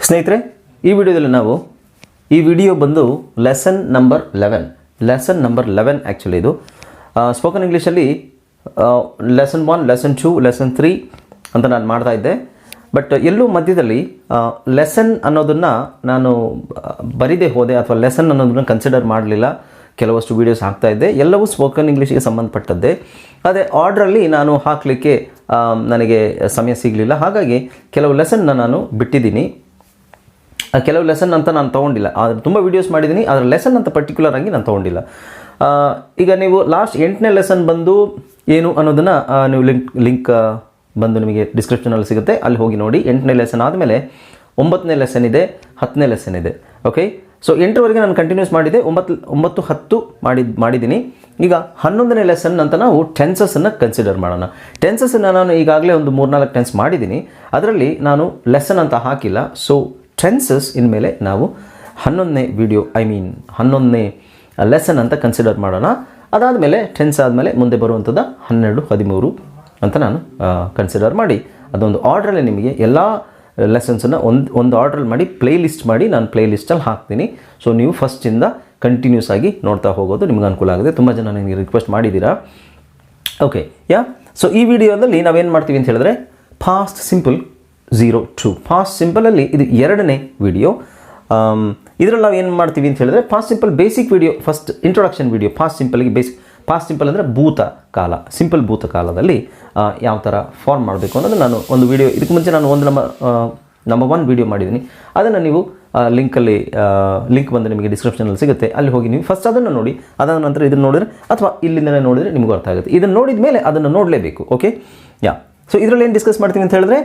ಸ್ನೇಹಿತರೆ, ಈ ವಿಡಿಯೋದಲ್ಲಿ ನಾವು ವಿಡಿಯೋ ಬಂದು ಲೆಸನ್ ನಂಬರ್ 11 ಆ್ಯಕ್ಚುಲಿ ಇದು ಸ್ಪೋಕನ್ ಇಂಗ್ಲೀಷಲ್ಲಿ ಲೆಸನ್ 1, ಲೆಸನ್ 2, ಲೆಸನ್ 3 ಅಂತ ನಾನು ಮಾಡ್ತಾ ಇದ್ದೆ. ಬಟ್ ಎಲ್ಲೂ ಮಧ್ಯದಲ್ಲಿ ಲೆಸನ್ ಅನ್ನೋದನ್ನು ನಾನು ಬರಿದೇ ಹೋದೆ ಅಥವಾ ಲೆಸನ್ ಅನ್ನೋದನ್ನು ಕನ್ಸಿಡರ್ ಮಾಡಲಿಲ್ಲ. ಕೆಲವಷ್ಟು ವೀಡಿಯೋಸ್ ಹಾಕ್ತಾಯಿದ್ದೆ, ಎಲ್ಲವೂ ಸ್ಪೋಕನ್ ಇಂಗ್ಲೀಷಿಗೆ ಸಂಬಂಧಪಟ್ಟದ್ದೇ. ಅದೇ ಆರ್ಡ್ರಲ್ಲಿ ನಾನು ಹಾಕಲಿಕ್ಕೆ ನನಗೆ ಸಮಯ ಸಿಗಲಿಲ್ಲ. ಹಾಗಾಗಿ ಕೆಲವು ಲೆಸನ್ನ ನಾನು ಬಿಟ್ಟಿದ್ದೀನಿ. ಕೆಲವು ಲೆಸನ್ ಅಂತ ನಾನು ತೊಗೊಂಡಿಲ್ಲ. ಆದರೆ ತುಂಬ ವೀಡಿಯೋಸ್ ಮಾಡಿದ್ದೀನಿ, ಆದರೆ ಲೆಸನ್ ಅಂತ ಪರ್ಟಿಕ್ಯುಲರ್ ಆಗಿ ನಾನು ತೊಗೊಂಡಿಲ್ಲ. ಈಗ ನೀವು ಲಾಸ್ಟ್ 8ನೇ ಲೆಸನ್ ಬಂದು ಏನು ಅನ್ನೋದನ್ನು ನೀವು ಲಿಂಕ್ ಬಂದು ನಿಮಗೆ ಡಿಸ್ಕ್ರಿಪ್ಷನಲ್ಲಿ ಸಿಗುತ್ತೆ, ಅಲ್ಲಿ ಹೋಗಿ ನೋಡಿ. 8ನೇ ಲೆಸನ್ ಆದಮೇಲೆ 9ನೇ ಲೆಸನ್ ಇದೆ, 10ನೇ ಲೆಸನ್ ಇದೆ. ಓಕೆ, ಸೊ 8ರವರೆಗೆ ನಾನು ಕಂಟಿನ್ಯೂಸ್ ಮಾಡಿದೆ. 9, 10 ಮಾಡಿದ್ದೀನಿ. ಈಗ 11ನೇ ಲೆಸನ್ ಅಂತ ನಾವು ಟೆನ್ಸಸ್ಸನ್ನು ಕನ್ಸಿಡರ್ ಮಾಡೋಣ. ಟೆನ್ಸಸ್ಸನ್ನು ನಾನು ಈಗಾಗಲೇ ಒಂದು 3-4 ಟೆನ್ಸ್ ಮಾಡಿದ್ದೀನಿ, ಅದರಲ್ಲಿ ನಾನು ಲೆಸನ್ ಅಂತ ಹಾಕಿಲ್ಲ. ಸೊ ಟೆನ್ಸಸ್ ಇನ್ಮೇಲೆ ನಾವು 11ನೇ ವಿಡಿಯೋ 11ನೇ ಲೆಸನ್ ಅಂತ ಕನ್ಸಿಡರ್ ಮಾಡೋಣ. ಅದಾದಮೇಲೆ ಟೆನ್ಸ್ ಆದಮೇಲೆ ಮುಂದೆ ಬರುವಂಥದ್ದು 12, 13 ಅಂತ ನಾನು ಕನ್ಸಿಡರ್ ಮಾಡಿ ಅದೊಂದು ಆರ್ಡ್ರಲ್ಲಿ ನಿಮಗೆ ಎಲ್ಲ ಲೆಸನ್ಸನ್ನು ಒಂದು ಆರ್ಡ್ರಲ್ಲಿ ಮಾಡಿ ಪ್ಲೇಲಿಸ್ಟ್ ಮಾಡಿ ನಾನು ಪ್ಲೇಲಿಸ್ಟಲ್ಲಿ ಹಾಕ್ತೀನಿ. ಸೊ ನೀವು ಫಸ್ಟಿಂದ ಕಂಟಿನ್ಯೂಸ್ ಆಗಿ ನೋಡ್ತಾ ಹೋಗೋದು ನಿಮ್ಗೆ ಅನುಕೂಲ ಆಗುತ್ತೆ. ತುಂಬ ಜನ ನನಗೆ ರಿಕ್ವೆಸ್ಟ್ ಮಾಡಿದ್ದೀರಾ. ಓಕೆ, ಸೊ ಈ ವಿಡಿಯೋದಲ್ಲಿ ನಾವೇನು ಮಾಡ್ತೀವಿ ಅಂತ ಹೇಳಿದ್ರೆ ಫಾಸ್ಟ್ ಸಿಂಪಲ್ 0 to ಫಾಸ್ಟ್ ಸಿಂಪಲಲ್ಲಿ ಇದು 2ನೇ ವಿಡಿಯೋ. ಇದರಲ್ಲಿ ನಾವು ಏನು ಮಾಡ್ತೀವಿ ಅಂತ ಹೇಳಿದ್ರೆ past simple basic video, first introduction video. Past ಸಿಂಪಲ್ಗೆ ಫಾಸ್ಟ್ ಸಿಂಪಲ್ ಅಂದರೆ ಭೂತಕಾಲ, ಸಿಂಪಲ್ ಭೂತಕಾಲದಲ್ಲಿ ಯಾವ ಥರ ಫಾರ್ಮ್ ಮಾಡಬೇಕು ಅನ್ನೋದು ನಾನು ಒಂದು ವಿಡಿಯೋ ಇದಕ್ಕೆ ಮುಂಚೆ ನಾನು ಒಂದು ನಂಬರ್ 1 ವಿಡಿಯೋ ಮಾಡಿದ್ದೀನಿ. ಅದನ್ನು ನೀವು ಲಿಂಕ್ ಬಂದು ನಿಮಗೆ ಡಿಸ್ಕ್ರಿಪ್ಷನಲ್ಲಿ ಸಿಗುತ್ತೆ, ಅಲ್ಲಿ ಹೋಗಿ ನೀವು ಫಸ್ಟ್ ಅದನ್ನು ನೋಡಿ. ಅದಾದ ನಂತರ ಇದನ್ನು ನೋಡಿದ್ರೆ ಅಥವಾ ಇಲ್ಲಿಂದಲೇ ನೋಡಿದರೆ ನಿಮ್ಗೆ ಅರ್ಥ ಆಗುತ್ತೆ. ಇದನ್ನು ನೋಡಿದ ಮೇಲೆ ಅದನ್ನು ನೋಡಲೇಬೇಕು. ಓಕೆ, ಸೊ ಇದರಲ್ಲಿ ಏನು ಡಿಸ್ಕಸ್ ಮಾಡ್ತೀವಿ ಅಂತ ಹೇಳಿದ್ರೆ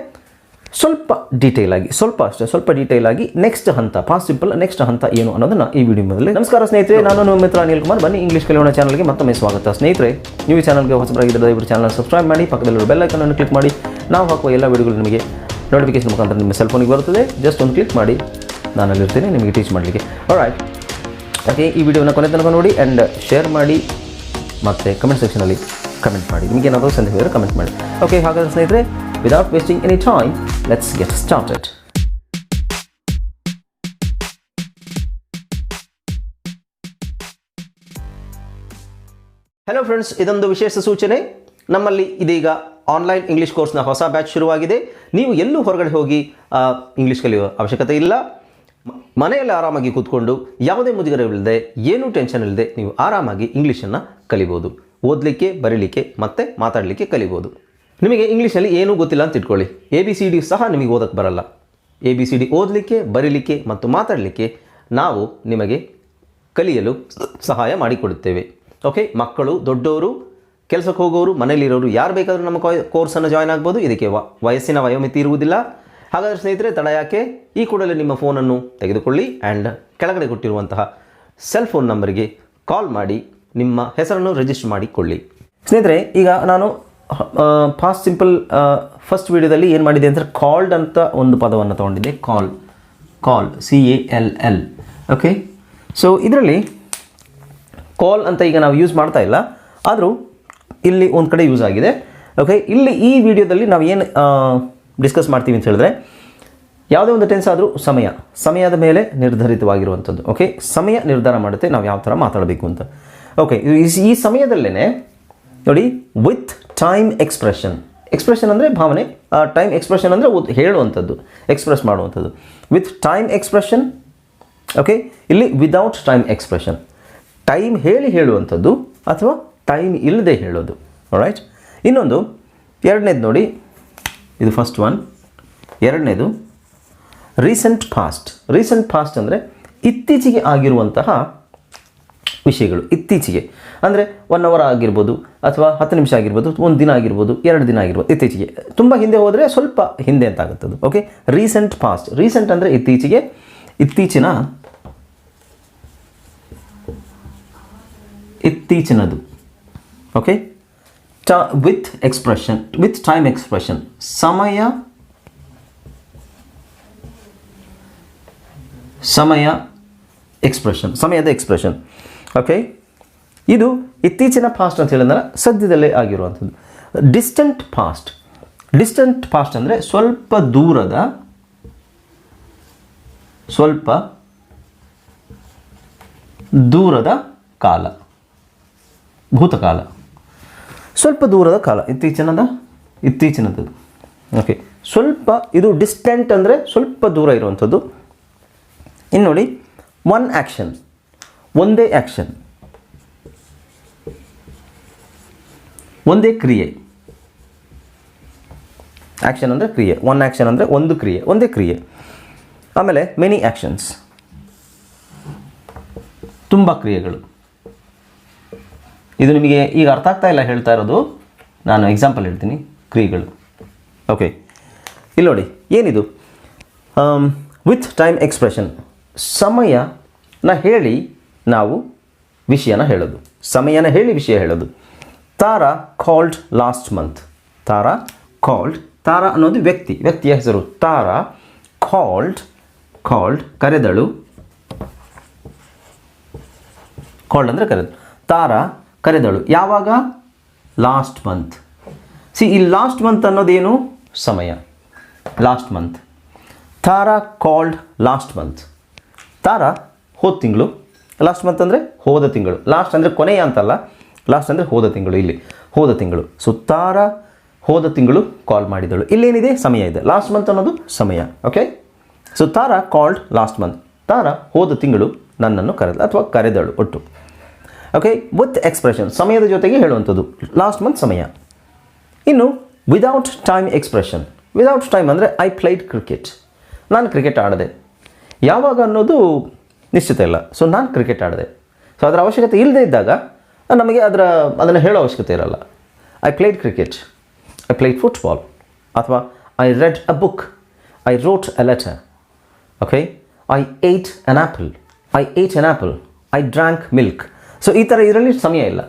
ಸ್ವಲ್ಪ ಡೀಟೇಲ್ ಆಗಿ ನೆಕ್ಸ್ಟ್ ಹಂತ, ಫಾಸ್ಟ್ ಸಿಂಪಲ್ ನೆಕ್ಸ್ಟ್ ಹಂತ ಏನು ಅನ್ನೋದನ್ನು ಈ ವಿಡಿಯೋ ಮೇಲೆ. ನಮಸ್ಕಾರ ಸ್ನೇಹಿತರೆ, ನಾನು ನಿಮ್ಮ ಮಿತ್ರ ಅನಿಲ್ಕುಮಾರ್. ಬನ್ನಿ ಇಂಗ್ಲೀಷ್ ಕಲಿಯೋಣ ಚಾನಲ್ಗೆ ಮತ್ತೊಮ್ಮೆ ಸ್ವಾಗತ. ಸ್ನೇಹಿತರೆ, ನೀವು ಈ ಚಾನಲ್ಗೆ ಹೊಸಬರಾಗಿದ್ದರೆ ದಯವಿಟ್ಟು ಚಾನಲ್ ಸಬ್ಸ್ಕ್ರೈಬ್ ಮಾಡಿ, ಪಕ್ಕದಲ್ಲಿರೋ ಬೆಲ್ ಐಕಾನ್ ಕ್ಲಿಕ್ ಮಾಡಿ. ನಾವು ಹಾಕುವ ಎಲ್ಲ ವಿಡಿಯೋಗಳು ನಿಮಗೆ ನೋಟಿಫಿಕೇಶನ್ ಮುಖಾಂತರ ನಿಮ್ಮ ಸೆಲ್ ಫೋನಿಗೆ ಬರುತ್ತದೆ. ಜಸ್ಟ್ ಒಂದು ಕ್ಲಿಕ್ ಮಾಡಿ, ನಾನಲ್ಲಿರ್ತೀನಿ ನಿಮಗೆ ಟೀಚ್ ಮಾಡಲಿಕ್ಕೆ. ಆಲ್ರೈಟ್, ಓಕೆ, ಈ ವಿಡಿಯೋನ ಕೊನೆ ತನಕ ನೋಡಿ ಆ್ಯಂಡ್ ಶೇರ್ ಮಾಡಿ ಮತ್ತು ಕಮೆಂಟ್ ಸೆಕ್ಷನಲ್ಲಿ ಕಮೆಂಟ್ ಮಾಡಿ. ನಿಮಗೆ ಏನಾದರೂ ಸಂದೇಹ ಇದ್ದರೆ ಕಮೆಂಟ್ ಮಾಡಿ. ಓಕೆ, ಹಾಗಾದರೆ ಸ್ನೇಹಿತರೆ, without wasting any time, let's get started. Hello friends, ಇದೊಂದು ವಿಶೇಷ ಸೂಚನೆ. ನಮ್ಮಲ್ಲಿ ಇದೀಗ ಆನ್ಲೈನ್ ಇಂಗ್ಲೀಷ್ ಕೋರ್ಸ್ನ ಹೊಸ ಬ್ಯಾಚ್ ಶುರುವಾಗಿದೆ. ನೀವು ಎಲ್ಲೂ ಹೊರಗಡೆ ಹೋಗಿ ಇಂಗ್ಲೀಷ್ ಕಲಿಯುವ ಅವಶ್ಯಕತೆ ಇಲ್ಲ. ಮನೆಯಲ್ಲಿ ಆರಾಮಾಗಿ ಕೂತ್ಕೊಂಡು ಯಾವುದೇ ಮುಜುಗರವಿಲ್ಲದೆ, ಏನೂ ಟೆನ್ಷನ್ ಇಲ್ಲದೆ ನೀವು ಆರಾಮಾಗಿ ಇಂಗ್ಲೀಷನ್ನು ಕಲಿಬೋದು. ಓದಲಿಕ್ಕೆ, ಬರೀಲಿಕ್ಕೆ ಮತ್ತು ಮಾತಾಡಲಿಕ್ಕೆ ಕಲಿಬೋದು. ನಿಮಗೆ ಇಂಗ್ಲೀಷಲ್ಲಿ ಏನೂ ಗೊತ್ತಿಲ್ಲ ಅಂತ ಇಟ್ಕೊಳ್ಳಿ, ABCD ಸಹ ನಿಮಗೆ ಓದಕ್ಕೆ ಬರಲ್ಲ. ABCD ಓದಲಿಕ್ಕೆ, ಬರೀಲಿಕ್ಕೆ ಮತ್ತು ಮಾತಾಡಲಿಕ್ಕೆ ನಾವು ನಿಮಗೆ ಕಲಿಯಲು ಸಹಾಯ ಮಾಡಿಕೊಡುತ್ತೇವೆ. ಓಕೆ, ಮಕ್ಕಳು, ದೊಡ್ಡವರು, ಕೆಲಸಕ್ಕೆ ಹೋಗೋರು, ಮನೇಲಿರೋರು ಯಾರು ಬೇಕಾದರೂ ನಮ್ಮ ಕೋರ್ಸನ್ನು ಜಾಯ್ನ್ ಆಗ್ಬೋದು. ಇದಕ್ಕೆ ವಯಸ್ಸಿನ ವಯೋಮಿತಿ ಇರುವುದಿಲ್ಲ. ಹಾಗಾದರೆ ಸ್ನೇಹಿತರೆ, ತಡ ಯಾಕೆ, ಈ ಕೂಡಲೇ ನಿಮ್ಮ ಫೋನನ್ನು ತೆಗೆದುಕೊಳ್ಳಿ ಆ್ಯಂಡ್ ಕೆಳಗಡೆ ಕೊಟ್ಟಿರುವಂತಹ ಸೆಲ್ ಫೋನ್ ನಂಬರಿಗೆ ಕಾಲ್ ಮಾಡಿ ನಿಮ್ಮ ಹೆಸರನ್ನು ರಿಜಿಸ್ಟರ್ ಮಾಡಿಕೊಳ್ಳಿ. ಸ್ನೇಹಿತರೆ, ಈಗ ನಾನು ಫಾಸ್ಟ್ ಸಿಂಪಲ್ ಫಸ್ಟ್ ವಿಡಿಯೋದಲ್ಲಿ ಏನು ಮಾಡಿದೆ ಅಂದರೆ ಕಾಲ್ಡ್ ಅಂತ ಒಂದು ಪದವನ್ನು ತೊಗೊಂಡಿದ್ದೆ. ಕಾಲ್ CALL. ಓಕೆ, ಸೊ ಇದರಲ್ಲಿ ಕಾಲ್ ಅಂತ ಈಗ ನಾವು ಯೂಸ್ ಮಾಡ್ತಾ ಇಲ್ಲ, ಆದರೂ ಇಲ್ಲಿ ಒಂದು ಕಡೆ ಯೂಸ್ ಆಗಿದೆ. ಓಕೆ, ಇಲ್ಲಿ ಈ ವಿಡಿಯೋದಲ್ಲಿ ನಾವು ಏನು ಡಿಸ್ಕಸ್ ಮಾಡ್ತೀವಿ ಅಂತ ಹೇಳಿದ್ರೆ, ಯಾವುದೇ ಒಂದು ಟೆನ್ಸ್ ಆದರೂ ಸಮಯದ ಮೇಲೆ ನಿರ್ಧರಿತವಾಗಿರುವಂಥದ್ದು. ಓಕೆ, ಸಮಯ ನಿರ್ಧಾರ ಮಾಡುತ್ತೆ ನಾವು ಯಾವ ಥರ ಮಾತಾಡಬೇಕು ಅಂತ. ಓಕೆ, ಈ ಸಮಯದಲ್ಲೇ ನೋಡಿ, ವಿತ್ ಟೈಮ್ ಎಕ್ಸ್ಪ್ರೆಷನ್ ಅಂದರೆ ಭಾವನೆ, ಟೈಮ್ ಎಕ್ಸ್ಪ್ರೆಷನ್ ಅಂದರೆ ಹೇಳುವಂಥದ್ದು, ಎಕ್ಸ್ಪ್ರೆಸ್ ಮಾಡುವಂಥದ್ದು. With time expression. ಓಕೆ, ಇಲ್ಲಿ ವಿದೌಟ್ ಟೈಮ್ ಎಕ್ಸ್ಪ್ರೆಷನ್, ಟೈಮ್ ಹೇಳುವಂಥದ್ದು ಅಥವಾ ಟೈಮ್ ಇಲ್ಲದೆ ಹೇಳೋದು. ರೈಟ್, ಇನ್ನೊಂದು ಎರಡನೇದು ನೋಡಿ, ಇದು ಫಸ್ಟ್ ಒನ್. ಎರಡನೇದು ರೀಸೆಂಟ್ ಪಾಸ್ಟ್ ಅಂದರೆ ಇತ್ತೀಚೆಗೆ ಆಗಿರುವಂತಹ ವಿಷಯಗಳು. ಇತ್ತೀಚೆಗೆ ಅಂದರೆ 1 hour ಆಗಿರ್ಬೋದು, ಅಥವಾ 10 ನಿಮಿಷ ಆಗಿರ್ಬೋದು, 1 ದಿನ ಆಗಿರ್ಬೋದು, 2 ದಿನ ಆಗಿರ್ಬೋದು. ಇತ್ತೀಚೆಗೆ, ತುಂಬ ಹಿಂದೆ ಹೋದರೆ ಸ್ವಲ್ಪ ಹಿಂದೆ ಅಂತ ಆಗುತ್ತದು. Okay, recent past. ರೀಸೆಂಟ್ ಅಂದರೆ ಇತ್ತೀಚೆಗೆ, ಇತ್ತೀಚಿನದು. ಓಕೆ, ವಿತ್ ಟೈಮ್ ಎಕ್ಸ್ಪ್ರೆಷನ್, ಸಮಯದ ಎಕ್ಸ್ಪ್ರೆಷನ್. ಓಕೆ, ಇದು ಇತ್ತೀಚಿನ ಪಾಸ್ಟ್ ಅಂತ ಹೇಳಿದ್ರೆ ಸದ್ಯದಲ್ಲೇ ಆಗಿರುವಂಥದ್ದು. ಡಿಸ್ಟೆಂಟ್ ಪಾಸ್ಟ್ ಅಂದರೆ ಸ್ವಲ್ಪ ದೂರದ ಸ್ವಲ್ಪ ದೂರದ ಕಾಲ, ಭೂತಕಾಲ. ಸ್ವಲ್ಪ ದೂರದ ಕಾಲ, ಇತ್ತೀಚಿನದು. ಓಕೆ, ಸ್ವಲ್ಪ ಇದು ಡಿಸ್ಟೆಂಟ್ ಅಂದರೆ ಸ್ವಲ್ಪ ದೂರ ಇರುವಂಥದ್ದು. ಇನ್ನು ನೋಡಿ, ಒನ್ ಆ್ಯಕ್ಷನ್, ಒಂದೇ ಆ್ಯಕ್ಷನ್, ಒಂದೇ ಕ್ರಿಯೆ. ಆ್ಯಕ್ಷನ್ ಅಂದರೆ ಕ್ರಿಯೆ, ಒನ್ ಆ್ಯಕ್ಷನ್ ಅಂದರೆ ಒಂದು ಕ್ರಿಯೆ, ಒಂದೇ ಕ್ರಿಯೆ. ಆಮೇಲೆ ಮೆನಿ ಆ್ಯಕ್ಷನ್ಸ್, ತುಂಬ ಕ್ರಿಯೆಗಳು. ಇದು ನಿಮಗೆ ಈಗ ಅರ್ಥ ಆಗ್ತಾ ಇಲ್ಲ ಹೇಳ್ತಾ ಇರೋದು, ನಾನು ಎಕ್ಸಾಂಪಲ್ ಹೇಳ್ತೀನಿ. ಕ್ರಿಯೆಗಳು. ಓಕೆ, ಇಲ್ಲಿ ನೋಡಿ ಏನಿದು, ವಿತ್ ಟೈಮ್ ಎಕ್ಸ್ಪ್ರೆಷನ್, ಸಮಯನ ಹೇಳಿ ನಾವು ವಿಷಯನ ಹೇಳೋದು, ಸಮಯನ ಹೇಳಿ ವಿಷಯ ಹೇಳೋದು. ತಾರಾ called last month. Tara called, ತಾರಾ ಅನ್ನೋದು ವ್ಯಕ್ತಿಯ ಹೆಸರು. ತಾರಾ ಕಾಲ್ಡ್ ಕರೆದಳು. ಕಾಲ್ಡ್ ಅಂದರೆ ಕರೆದು. ತಾರಾ ಕರೆದಳು ಯಾವಾಗ? Last month. ಈ ಲಾಸ್ಟ್ ಮಂತ್ ಅನ್ನೋದೇನು? ಸಮಯ. Last month. Tara called last month. Tara ಹೋದ ತಿಂಗಳು, ಲಾಸ್ಟ್ ಮಂತ್ ಅಂದರೆ ಹೋದ ತಿಂಗಳು. ಲಾಸ್ಟ್ ಅಂದರೆ ಕೊನೆಯ ಅಂತಲ್ಲ, ಲಾಸ್ಟ್ ಅಂದರೆ ಹೋದ ತಿಂಗಳು. ಇಲ್ಲಿ ಹೋದ ತಿಂಗಳು. ಸೊ ತಾರಾ ಹೋದ ತಿಂಗಳು ಕಾಲ್ ಮಾಡಿದಳು. ಇಲ್ಲೇನಿದೆ? ಸಮಯ ಇದೆ. ಲಾಸ್ಟ್ ಮಂತ್ ಅನ್ನೋದು ಸಮಯ. ಓಕೆ, ಸೊ ತಾರಾ ಕಾಲ್ಡ್ ಲಾಸ್ಟ್ ಮಂತ್. ತಾರಾ ಹೋದ ತಿಂಗಳು ನನ್ನನ್ನು ಕರೆದಳು ಅಥವಾ ಕರೆದಳು ಒಟ್ಟು. ಓಕೆ, ವಿತ್ ಎಕ್ಸ್ಪ್ರೆಷನ್, ಸಮಯದ ಜೊತೆಗೆ ಹೇಳುವಂಥದ್ದು. ಲಾಸ್ಟ್ ಮಂತ್ ಸಮಯ. ಇನ್ನು without time expression. Without time ಅಂದರೆ ಐ ಪ್ಲೇಡ್ ಕ್ರಿಕೆಟ್. ನಾನು ಕ್ರಿಕೆಟ್ ಆಡಿದೆ. ಯಾವಾಗ ಅನ್ನೋದು ನಿಶ್ಚಿತ ಇಲ್ಲ. ಸೊ ನಾನು ಕ್ರಿಕೆಟ್ ಆಡಿದೆ. ಸೊ ಅದರ ಅವಶ್ಯಕತೆ ಇಲ್ಲದೆ ಇದ್ದಾಗ ನಮಗೆ ಅದನ್ನು ಹೇಳೋ ಅವಶ್ಯಕತೆ ಇರಲ್ಲ. I played cricket, I played football, ಅಥವಾ I read a book, I wrote a letter. Okay, I ate an apple, I drank milk. So ಈ ಥರ ಇದರಲ್ಲಿ ಸಮಯ ಇಲ್ಲ.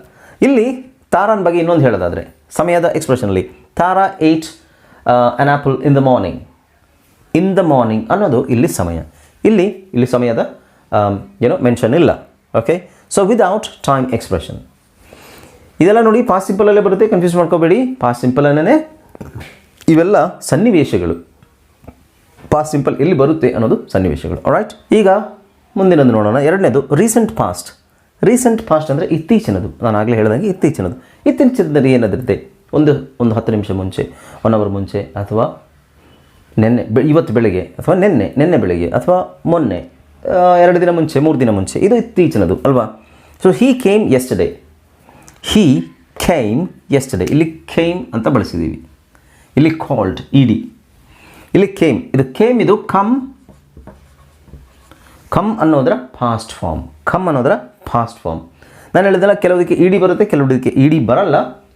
ಇಲ್ಲಿ ತಾರಾನ ಬಗ್ಗೆ ಇನ್ನೊಂದು ಹೇಳೋದಾದರೆ ಸಮಯದ ಎಕ್ಸ್ಪ್ರೆಷನಲ್ಲಿ, Tara ate an apple in the morning ಅನ್ನೋದು ಇಲ್ಲಿ ಸಮಯ. ಇಲ್ಲಿ ಸಮಯದ ಮೆನ್ಷನ್ ಇಲ್ಲ. Okay, so without time expression. ಇದೆಲ್ಲ ನೋಡಿ ಪಾಸ್ಟ್ ಸಿಂಪಲಲ್ಲೇ ಬರುತ್ತೆ, ಕನ್ಫ್ಯೂಸ್ ಮಾಡ್ಕೋಬೇಡಿ. ಪಾಸ್ಟ್ ಸಿಂಪಲನ್ನೇ ಇವೆಲ್ಲ ಸನ್ನಿವೇಶಗಳು. ಪಾಸ್ಟ್ ಸಿಂಪಲ್ ಎಲ್ಲಿ ಬರುತ್ತೆ ಅನ್ನೋದು ಸನ್ನಿವೇಶಗಳು. ಆಲ್ರೈಟ್, ಈಗ ಮುಂದಿನದು ನೋಡೋಣ. ಎರಡನೇದು ರೀಸೆಂಟ್ ಪಾಸ್ಟ್. ರೀಸೆಂಟ್ ಪಾಸ್ಟ್ ಅಂದರೆ ಇತ್ತೀಚಿನದು. ನಾನು ಆಗಲೇ ಹೇಳಿದಂಗೆ ಇತ್ತೀಚಿನದು ಏನಾದಿರುತ್ತೆ? ಒಂದು 10 ನಿಮಿಷ ಮುಂಚೆ, 1 ಅವರ್ ಮುಂಚೆ, ಅಥವಾ ಇವತ್ತು ಬೆಳಗ್ಗೆ, ಅಥವಾ ನಿನ್ನೆ ಬೆಳಗ್ಗೆ, ಅಥವಾ ಮೊನ್ನೆ, 2 ದಿನ ಮುಂಚೆ, 3 ದಿನ ಮುಂಚೆ. ಇದು ಇತ್ತೀಚಿನದು ಅಲ್ವಾ? So he came yesterday. ಇಲ್ಲಿ ಕೇಮ್ ಅಂತ ಬಳಸಿದ್ದೀವಿ. ಇಲ್ಲಿ ಕಾಲ್ಡ್ ಇಡಿ. ಇಲ್ಲಿ ಕೇಮ್, ಇದು ಕಮ್ ಅನ್ನೋದರ ಫಾಸ್ಟ್ ಫಾರ್ಮ್. ನಾನು ಹೇಳಿದಲ್ಲ, ಕೆಲವುದಕ್ಕೆ ಇಡಿ ಬರುತ್ತೆ, ಕೆಲವುದಕ್ಕೆ ಇಡಿ ಬರಲ್ಲ,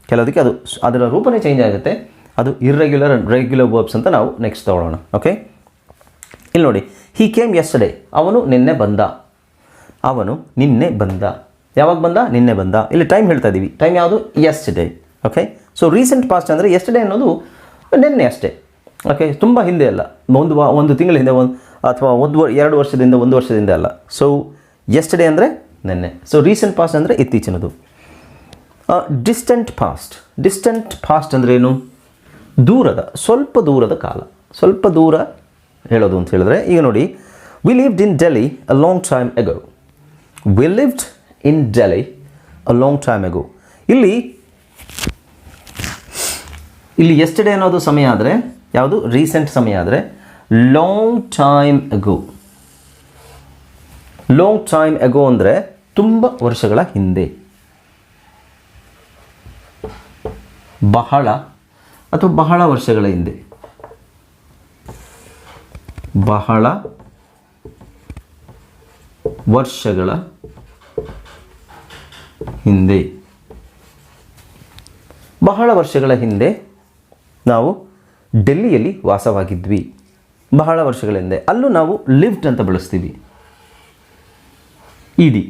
ಕೆಲವುದಕ್ಕೆ ಅದರ ರೂಪನೇ ಚೇಂಜ್ ಆಗುತ್ತೆ. ಅದು ಇರ್ರೆಗ್ಯುಲರ್ ಆ್ಯಂಡ್ ರೆಗ್ಯುಲರ್ ವರ್ಬ್ಸ್ ಅಂತ ನಾವು ನೆಕ್ಸ್ಟ್ ತಗೊಳ್ಳೋಣ. ಓಕೆ, ಇಲ್ಲಿ ನೋಡಿ, ಹೀ ಕೇಮ್ ಯೆಸ್ಟರ್ಡೇ. ಅವನು ನಿನ್ನೆ ಬಂದ. ಯಾವಾಗ ಬಂದ? ನಿನ್ನೆ ಬಂದ. ಇಲ್ಲಿ ಟೈಮ್ ಹೇಳ್ತಾ ಇದ್ದೀವಿ. ಟೈಮ್ ಯಾವುದು? Yesterday. Okay, so recent past ಅಂದರೆ ಯೆಸ್ಟರ್ಡೇ ಅನ್ನೋದು ನಿನ್ನೆ ಅಷ್ಟೇ. ಓಕೆ, ತುಂಬ ಹಿಂದೆ ಅಲ್ಲ, ಒಂದು ತಿಂಗಳ ಹಿಂದೆ, ಅಥವಾ 2 ವರ್ಷದಿಂದ, 1 ವರ್ಷದಿಂದ ಅಲ್ಲ. ಸೊ ಯೆಸ್ಟರ್ಡೇ ಅಂದರೆ ನಿನ್ನೆ. ಸೊ ರೀಸೆಂಟ್ ಪಾಸ್ಟ್ ಅಂದರೆ ಇತ್ತೀಚಿನದು. ಡಿಸ್ಟೆಂಟ್ ಪಾಸ್ಟ್ ಅಂದರೆ ಏನು? ಸ್ವಲ್ಪ ದೂರದ ಕಾಲ, ಸ್ವಲ್ಪ ದೂರ ಹೇಳೋದು ಅಂತ ಹೇಳಿದ್ರೆ, ಈಗ ನೋಡಿ, we lived in Delhi a long time ago. ಇಲ್ಲಿ ಯೆಸ್ಟರ್ಡೇ ಅನ್ನೋದು ಸಮಯ ಆದರೆ ಯಾವುದು? ರೀಸೆಂಟ್ ಸಮಯ ಆದರೆ ಲಾಂಗ್ ಟೈಮ್ ಎಗೋ ಅಂದರೆ ತುಂಬ ವರ್ಷಗಳ ಹಿಂದೆ, ಬಹಳ ವರ್ಷಗಳ ಹಿಂದೆ, ಬಹಳ ವರ್ಷಗಳ ಹಿಂದೆ ನಾವು ಡೆಲ್ಲಿಯಲ್ಲಿ ವಾಸವಾಗಿದ್ವಿ. ಬಹಳ ವರ್ಷಗಳ ಹಿಂದೆ. ಅಲ್ಲೂ ನಾವು ಲಿವ್ಡ್ ಅಂತ ಬಳಸ್ತೀವಿ. ಇಡಿ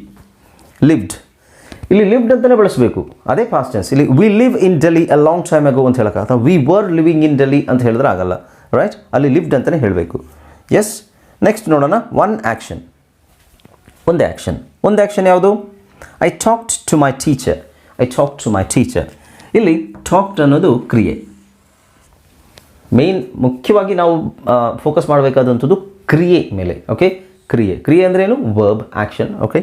ಲಿವ್ಡ್. ಇಲ್ಲಿ ಲಿವ್ಡ್ ಅಂತಲೇ ಬಳಸಬೇಕು. ಅದೇ ಪಾಸ್ಟ್ ಟೆನ್ಸ್. ಇಲ್ಲಿ we live in Delhi a long time ago ಅಂತ ಹೇಳೋಕ್ಕಾಗತ್ತಾ? We were living in Delhi ಅಂತ ಹೇಳಿದ್ರೆ ಆಗಲ್ಲ. ರೈಟ್, ಅಲ್ಲಿ ಲಿವ್ಡ್ ಅಂತಲೇ ಹೇಳಬೇಕು. ಎಸ್, ನೆಕ್ಸ್ಟ್ ನೋಡೋಣ. ಒಂದು ಆ್ಯಕ್ಷನ್ ಯಾವುದು? I talked to my teacher. ಇಲ್ಲಿ ಟಾಕ್ಡ್ ಅನ್ನೋದು ಕ್ರಿಯೆ. ಮುಖ್ಯವಾಗಿ ನಾವು ಫೋಕಸ್ ಮಾಡಬೇಕಾದಂಥದ್ದು ಕ್ರಿಯೆ ಮೇಲೆ. ಓಕೆ, ಕ್ರಿಯೆ ಅಂದರೆ ಏನು? Verb, action. ಓಕೆ,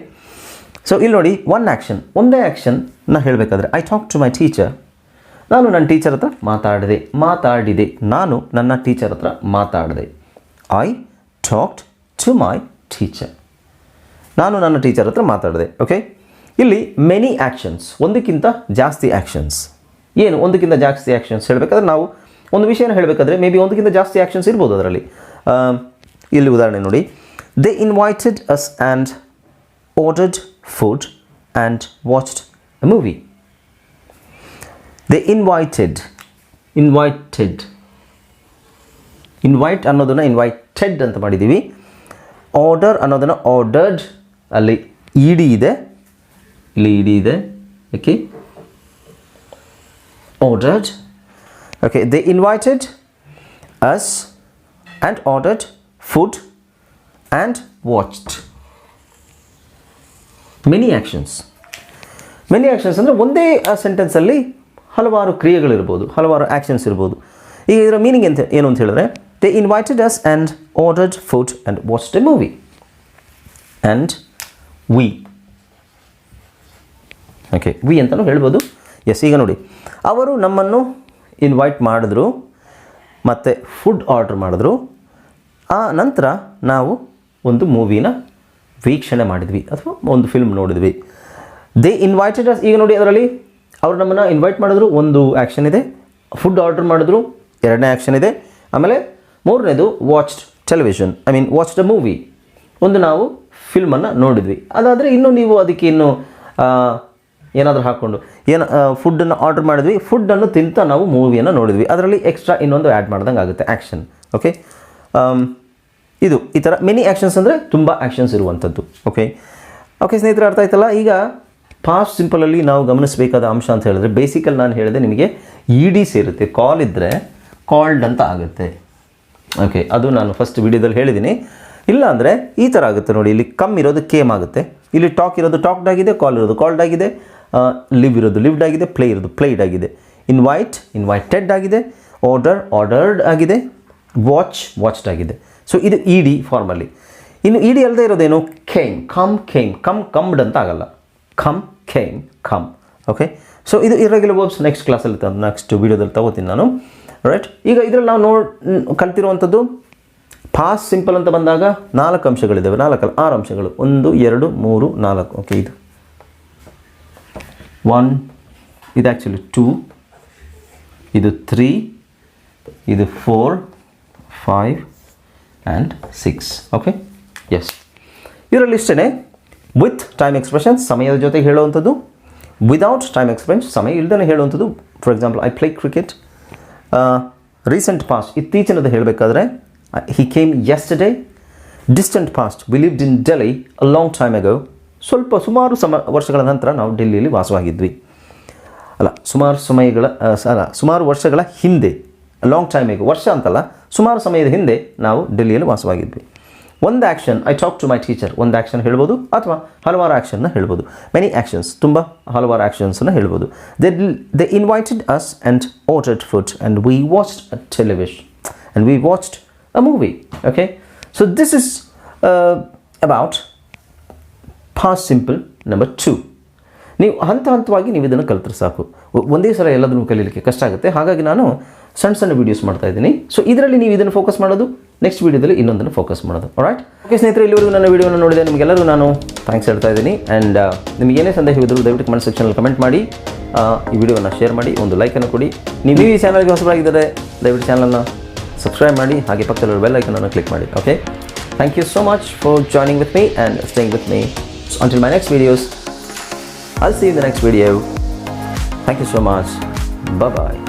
ಸೊ ಇಲ್ಲಿ ನೋಡಿ, ಒನ್ ಆ್ಯಕ್ಷನ್, ಒಂದೇ ಆ್ಯಕ್ಷನ್ನ ಹೇಳಬೇಕಾದ್ರೆ I talk to my teacher, ನಾನು ನನ್ನ ಟೀಚರ್ ಹತ್ರ ಮಾತಾಡಿದೆ. ನಾನು ನನ್ನ ಟೀಚರ್ ಹತ್ರ ಮಾತಾಡಿದೆ. I talked to my teacher, ನಾನು ನನ್ನ ಟೀಚರ್ ಹತ್ರ ಮಾತಾಡಿದೆ. ಓಕೆ, ಇಲ್ಲಿ ಮೆನಿ ಆ್ಯಕ್ಷನ್ಸ್, ಒಂದಕ್ಕಿಂತ ಜಾಸ್ತಿ ಆ್ಯಕ್ಷನ್ಸ್. ಏನು ಒಂದಕ್ಕಿಂತ ಜಾಸ್ತಿ ಆ್ಯಕ್ಷನ್ಸ್ ಹೇಳಬೇಕಾದ್ರೆ, ನಾವು ಒಂದು ವಿಷಯನ ಹೇಳಬೇಕಾದ್ರೆ ಮೇ ಬಿ ಒಂದಕ್ಕಿಂತ ಜಾಸ್ತಿ ಆ್ಯಕ್ಷನ್ಸ್ ಇರ್ಬೋದು ಅದರಲ್ಲಿ. ಇಲ್ಲಿ ಉದಾಹರಣೆ ನೋಡಿ, they invited us and ordered food and watched a movie. They invite ಅನ್ನೋದನ್ನು ಇನ್ವೈಟೆಡ್ ಅಂತ ಮಾಡಿದ್ದೀವಿ. ಆರ್ಡರ್ ಅನ್ನೋದನ್ನು ಆರ್ಡರ್ಡ್, ಅಲ್ಲಿ ಇಡಿ ಇದೆ, ಇಲ್ಲಿ ಇಡಿ ಇದೆ. Okay, ordered. Okay, they invited us and ordered food and watched. Many actions ಅಂದರೆ ಒಂದೇ ಸೆಂಟೆನ್ಸಲ್ಲಿ ಹಲವಾರು ಕ್ರಿಯೆಗಳಿರ್ಬೋದು, ಹಲವಾರು ಆ್ಯಕ್ಷನ್ಸ್ ಇರ್ಬೋದು. ಈಗ ಇದರ ಮೀನಿಂಗ್ ಏನು ಅಂತ ಹೇಳಿದ್ರೆ, they invited us and ordered food and watched a movie and we. Okay, we ಅಂತಲೂ ಹೇಳ್ಬೋದು. ಎಸ್, ಈಗ ನೋಡಿ, ಅವರು ನಮ್ಮನ್ನು ಇನ್ವೈಟ್ ಮಾಡಿದ್ರು ಮತ್ತು ಫುಡ್ ಆರ್ಡ್ರ್ ಮಾಡಿದ್ರು. ಆ ನಂತರ ನಾವು ಒಂದು ಮೂವಿನ ವೀಕ್ಷಣೆ ಮಾಡಿದ್ವಿ ಅಥವಾ ಒಂದು ಫಿಲ್ಮ್ ನೋಡಿದ್ವಿ. ದೇ ಇನ್ವೈಟೆಡ್ ಅಸ್, ಈಗ ನೋಡಿ ಅದರಲ್ಲಿ ಅವರು ನಮ್ಮನ್ನು ಇನ್ವೈಟ್ ಮಾಡಿದ್ರು, ಒಂದು ಆ್ಯಕ್ಷನ್ ಇದೆ. ಫುಡ್ ಆರ್ಡರ್ ಮಾಡಿದ್ರು, ಎರಡನೇ ಆ್ಯಕ್ಷನ್ ಇದೆ. ಆಮೇಲೆ ಮೂರನೇದು watched television, watched a movie, ಒಂದು ನಾವು ಫಿಲ್ಮನ್ನು ನೋಡಿದ್ವಿ. ಅದಾದರೆ ಇನ್ನೂ ನೀವು ಅದಕ್ಕೆ ಇನ್ನೂ ಏನಾದರೂ ಹಾಕ್ಕೊಂಡು ಫುಡ್ಡನ್ನು ಆರ್ಡರ್ ಮಾಡಿದ್ವಿ, ಫುಡ್ಡನ್ನು ತಿಂತ ನಾವು ಮೂವಿಯನ್ನು ನೋಡಿದ್ವಿ, ಅದರಲ್ಲಿ ಎಕ್ಸ್ಟ್ರಾ ಇನ್ನೊಂದು ಆ್ಯಡ್ ಮಾಡ್ದಂಗೆ ಆಗುತ್ತೆ ಆ್ಯಕ್ಷನ್. ಓಕೆ, ಇದು ಈ ಥರ ಮೆನಿ ಆ್ಯಕ್ಷನ್ಸ್ ಅಂದರೆ ತುಂಬ ಆ್ಯಕ್ಷನ್ಸ್ ಇರುವಂಥದ್ದು. ಓಕೆ, ಸ್ನೇಹಿತರೆ, ಅರ್ಥ ಆಯ್ತಲ್ಲ? ಈಗ ಪಾಸ್ಟ್ ಸಿಂಪಲಲ್ಲಿ ನಾವು ಗಮನಿಸಬೇಕಾದ ಅಂಶ ಅಂತ ಹೇಳಿದ್ರೆ, ಬೇಸಿಕಲ್ಲಿ ನಾನು ಹೇಳಿದೆ ನಿಮಗೆ ಇ ಸೇರುತ್ತೆ. ಕಾಲ್ ಇದ್ದರೆ ಕಾಲ್ಡ್ ಅಂತ ಆಗುತ್ತೆ. ಓಕೆ, ಅದು ನಾನು ಫಸ್ಟ್ ವಿಡಿಯೋದಲ್ಲಿ ಹೇಳಿದ್ದೀನಿ. ಇಲ್ಲ ಅಂದರೆ ಈ ಥರ ಆಗುತ್ತೆ ನೋಡಿ, ಇಲ್ಲಿ ಕಮ್ ಇರೋದು ಕೇಮ್ ಆಗುತ್ತೆ, ಇಲ್ಲಿ ಟಾಕ್ ಇರೋದು ಟಾಕ್ಡ್ ಆಗಿದೆ, ಕಾಲ್ ಇರೋದು ಕಾಲ್ಡ್ ಆಗಿದೆ, ಲಿವ್ ಇರೋದು ಲಿವ್ಡ್ ಆಗಿದೆ, ಪ್ಲೇ ಇರೋದು ಪ್ಲೇಡ್ ಆಗಿದೆ, ಇನ್ವೈಟೆಡ್ ಆಗಿದೆ, ಆರ್ಡರ್ಡ್ ಆಗಿದೆ, ವಾಚ್ಡ್ ಆಗಿದೆ. ಸೊ ಇದು ಇ ಡಿ ಫಾರ್ಮಲ್ಲಿ. ಇನ್ನು ಇ ಡಿ ಅಲ್ಲದೆ ಇರೋದೇನು? ಕಮ್ಡ್ ಅಂತ ಆಗಲ್ಲ, ಕಮ್. ಓಕೆ, ಸೊ ಇದು ಇರ್ರೆಗ್ಯುಲರ್ ವರ್ಬ್ಸ್ ನೆಕ್ಸ್ಟ್ ಕ್ಲಾಸಲ್ಲಿ ನೆಕ್ಸ್ಟ್ ವೀಡಿಯೋದಲ್ಲಿ ತಗೋತೀನಿ ನಾನು. ರೈಟ್, ಈಗ ಇದರಲ್ಲಿ ನಾವು ಕಲ್ತಿರುವಂಥದ್ದು ಪಾಸ್ಟ್ ಸಿಂಪಲ್ ಅಂತ ಬಂದಾಗ 4 ಅಂಶಗಳಿದ್ದಾವೆ, 6 ಅಂಶಗಳು, 1 2 3 4. ಓಕೆ, ಇದು 1, ಇದು ಆ್ಯಕ್ಚುಲಿ 2, ಇದು 3, ಇದು 4, 5 ಆ್ಯಂಡ್ 6. ಓಕೆ, ಎಸ್, ಇದರಲ್ಲಿ ಇಷ್ಟೇ. ವಿತ್ ಟೈಮ್ ಎಕ್ಸ್ಪ್ರೆಷನ್ಸ್, ಸಮಯದ ಜೊತೆಗೆ ಹೇಳುವಂಥದ್ದು. ವಿದೌಟ್ ಟೈಮ್ ಎಕ್ಸ್ಪ್ರೆಷನ್ಸ್, ಸಮಯ ಇಲ್ಲದೇ ಹೇಳುವಂಥದ್ದು. For example, I play cricket. Recent past, ಇತ್ತೀಚಿನದು ಹೇಳಬೇಕಾದ್ರೆ, he came yesterday. distant past, we lived in Delhi a long time ago. ಸುಮಾರು ವರ್ಷಗಳ ನಂತರ ನಾವು ಡೆಲ್ಲಿಯಲ್ಲಿ ವಾಸವಾಗಿದ್ವಿ. ಸುಮಾರು ವರ್ಷಗಳ ಹಿಂದೆ, ಲಾಂಗ್ ಟೈಮ್ ago, ವರ್ಷ ಅಂತಲ್ಲ, ಸುಮಾರು ಸಮಯದ ಹಿಂದೆ ನಾವು ಡೆಲ್ಲಿಯಲ್ಲಿ ವಾಸವಾಗಿದ್ವಿ. ಒಂದು action, I talk to my teacher, ಒಂದು ಆ್ಯಕ್ಷನ್ ಹೇಳ್ಬೋದು, ಅಥವಾ ಹಲವಾರು ಆ್ಯಕ್ಷನ್ನ ಹೇಳ್ಬೋದು. ಮೆನಿ ಆ್ಯಕ್ಷನ್ಸ್, ತುಂಬ ಹಲವಾರು ಆ್ಯಕ್ಷನ್ಸನ್ನು ಹೇಳ್ಬೋದು. They invited us and ordered food and we watched a television and we watched a movie. Okay, so this is about past simple number 2. ನೀವು ಹಂತವಾಗಿ ನೀವು ಇದನ್ನು ಕಲಿತ್ರೆ ಸಾಕು. ಒಂದೇ ಸಲ ಎಲ್ಲದನ್ನು ಕಲೀಲಿಕ್ಕೆ ಕಷ್ಟ ಆಗುತ್ತೆ. ಹಾಗಾಗಿ ನಾನು ಸಣ್ಣ ವೀಡಿಯೋಸ್ ಮಾಡ್ತಾ ಇದ್ದೀನಿ. ಸೊ ಇದರಲ್ಲಿ ನೀವು ಇದನ್ನು ಫೋಕಸ್ ಮಾಡೋದು, ನೆಕ್ಸ್ಟ್ ವೀಡಿಯೋದಲ್ಲಿ ಇನ್ನೊಂದನ್ನು ಫೋಕಸ್ ಮಾಡೋದು. ಆಲ್ರೈಟ್, ಓಕೆ ಸ್ನೇಹಿತರೆ, ಇಲ್ಲಿವರೆಗೂ ನನ್ನ ವೀಡಿಯೋನ ನೋಡಿದೆ ನಿಮಗೆಲ್ಲರೂ ನಾನು ಥ್ಯಾಂಕ್ಸ್ ಹೇಳ್ತಾ ಇದ್ದೀನಿ. ಆ್ಯಂಡ್ ನಿಮಗೆ ಏನೇ ಸಂದೇಹ ಇದ್ದರೂ ದಯವಿಟ್ಟು ಕಮೆಂಟ್ ಸೆಕ್ಷನಲ್ಲಿ ಕಮೆಂಟ್ ಮಾಡಿ, ಈ ವಿಡಿಯೋನ ಶೇರ್ ಮಾಡಿ, ಒಂದು ಲೈಕನ್ನು ಕೊಡಿ. ನೀವು ಈ ಚಾನಲ್ಗೆ ಹೊಸಬರಾಗಿದ್ದರೆ ದಯವಿಟ್ಟು ಚಾನಲ್ನ ಸಬ್ಸ್ಕ್ರೈಬ್ ಮಾಡಿ, ಹಾಗೆ ಪಕ್ಕದಲ್ಲಿರೋ ಬೆಲ್ ಐಕನನ್ನು ಕ್ಲಿಕ್ ಮಾಡಿ. Okay, thank you so much for joining with me and staying with me. Until my next videos, I'll see you in the next video. Thank you so much. Bye-bye.